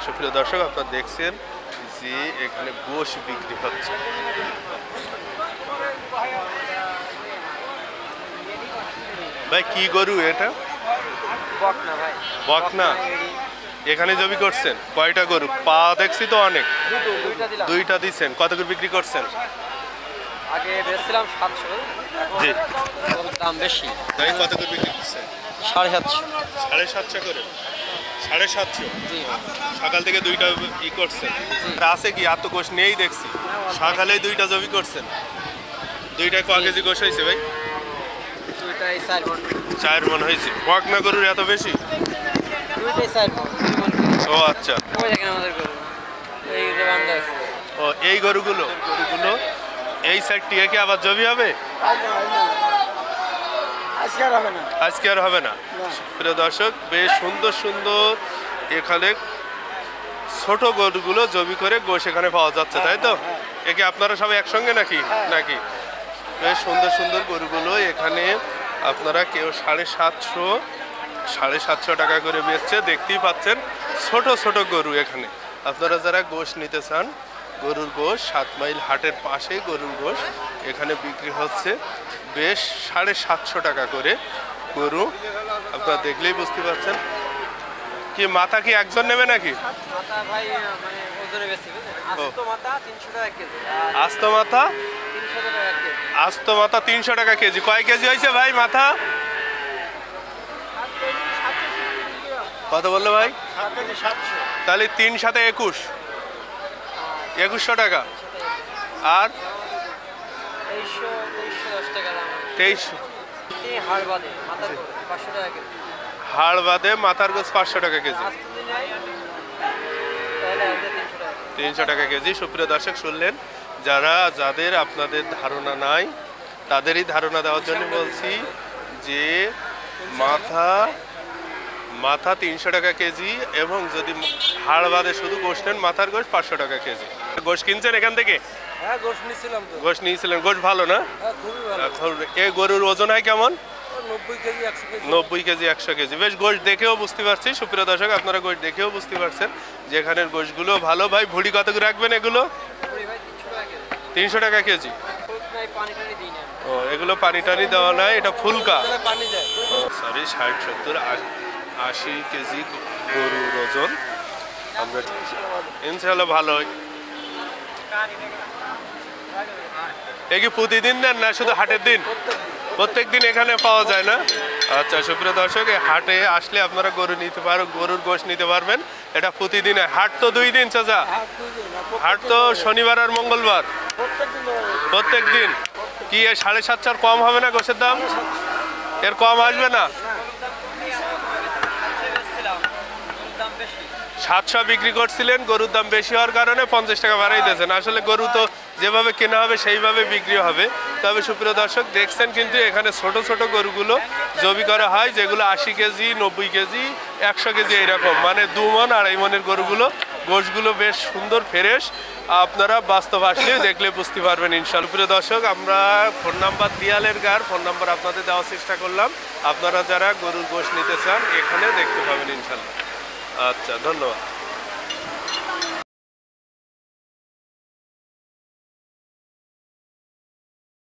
সুপ্রিয় দর্শক, আপনারা দেখছেন যে এখানে গোশ বিক্রি হচ্ছে। ভাই কি গরু এটা? বকনা ভাই। বকনা। এখানে জমি করছেন কয়টা গরু? পা দেখছি তো অনেক। দুইটা দিচ্ছেন। কত করে বিক্রি করছেন? আগে বেচছিলাম 700, জি। দাম বেশি। তাই কত করে বিক্রি করছেন? 750। 750 করে। 750। জি। সকাল থেকে দুইটা ই করছেন। আছে কি আর তো গোশ নেই দেখছি। সকালে দুইটা জমি করছেন। দুইটায় কয় কেজি গোশ হয়েছে ভাই? দুইটাই 4 মণ। 4 মণ হয়েছে। বকনা গরুর এত বেশি? দুইটাই 4 মণ। ও আচ্ছা। ওই দেখেন আমাদের গরু। এই যে বান্ধা আছে। ও এই গরুগুলো এই সাইডটিকে কি আবার জমি হবে? আজকে আর হবে না। আজকে আর হবে না। প্রিয় দর্শক, বেশ সুন্দর সুন্দর এখানে ছোট গরুগুলো জমি করে গোশ এখানে পাওয়া যাচ্ছে, তাই তো? একে আপনারা সবাই একসঙ্গে নাকি নাকি বেশ সুন্দর সুন্দর গরুগুলো এখানে আপনারা কেউ 750 টাকা করে বেচছে, দেখতেই পাচ্ছেন। ছোট ছোট গরু এখানে আপনারা যারা গোশ নিতে চান, গরুর গোশ 7 মাইল হাটের পাশে গরুর গোশ এখানে বিক্রি হচ্ছে বেশ 750 টাকা করে গরু। আপনারা দেখলেই বুঝতে পারছেন। কি মাথা কি একজন নেবে নাকি? মাথা ভাই মানে ওজনে বেশি বুঝছেন। আস্ত মাথা 300 টাকা কেজি। আস্ত মাথা 300 টাকা কেজি। আস্ত মাথা 300 টাকা কেজি। কয় কেজি হয়েছে ভাই মাথা? কত বললো ভাই? তাহলে 3 সাথে 21, 2100 টাকা। আর 2310 টাকা দাম। 2300। এই হাড় বাদে মাথার 500 টাকা কেজি। হাড় বাদে মাথার গোছ 500 টাকা কেজি। আস্ত দিন নাই তাহলে আছে 300 টাকা। 300 টাকা কেজি। সুপ্রিয় দর্শক, শুনলেন। যাদের আপনাদের ধারণা নাই তাদেরই ধারণা দেওয়ার জন্য বলছি যে মাথা 300 টাকা কেজি, এবং যদি হাড় বাদে শুধু গোশ নেন মাথার গোশ 500 টাকা কেজি। গোশ কিনছেন এখান থেকে? হ্যাঁ গোশ নিছিলাম তো। গোশ নিয়েছিলেন। গোশ ভালো না? হ্যাঁ খুবই ভালো। এখন এই গরুর ওজন হয় কেমন? 90 কেজি 100 কেজি। 90 KG 100 KG. বেশ গোশ দেখেও বুঝতে পারছি। সুপ্রিয় দর্শক, আপনারা গোশ দেখেও বুঝতে পারছেন যে এখানের গোশগুলো ভালো। ভাই ভুড়ি কত করে রাখবেন এগুলো? পুরি ভাই 300 টাকা কেজি। 300 টাকা কেজি। ফুল নাই, পানি টানি দিই না। ও এগুলো পানি টানি দেওয়া নাই, এটা ফুলকা। তাহলে পানি যায়। সরি, 60, 70, 80 কেজি গরুর ওজন। আমরা ইনশাল্লাহ ভালো। এ কি প্রতিদিন দেন না শুধু হাটের দিন? প্রত্যেক দিন এখানে পাওয়া যায় না? আচ্ছা সুপ্রিয় দর্শক, এই হাটে আসলে আপনারা গরু নিতে পারো, গরুর গোশ নিতে পারবেন। এটা প্রতিদিন। হাট তো 2 দিন চাচা? হাট তো শনিবার আর মঙ্গলবার। প্রত্যেক দিন। কি এর 750 কম হবে না গোশের দাম? এর কম আসবে না? 700 বিক্রি করছিলেন, গরুর দাম বেশি হওয়ার কারণে 50 টাকা বাড়াই দিয়েছেন। আসলে গরু তো যেভাবে কেনা হবে সেইভাবে বিক্রি হবে। তবে সুপ্রিয় দর্শক, দেখছেন কিন্তু এখানে ছোট ছোট গরুগুলো জবি করা হয়, যেগুলো 80 কেজি, 90 কেজি, 100 কেজি এইরকম, মানে 2 মণ 2.5 মণের গরুগুলো। গোশগুলো বেশ সুন্দর ফ্রেশ। আপনারা বাস্তব আসলে দেখলে বুঝতে পারবেন ইনশাআল্লাহ। প্রিয় দর্শক, আমরা ফোন নাম্বার দিয়ালের গার ফোন নাম্বার আপনাদের দেওয়ার চেষ্টা করলাম। আপনারা যারা গরুর গোশ নিতে চান এখানে দেখতে পাবেন ইনশাআল্লাহ। আচ্ছা, ধন্যবাদ।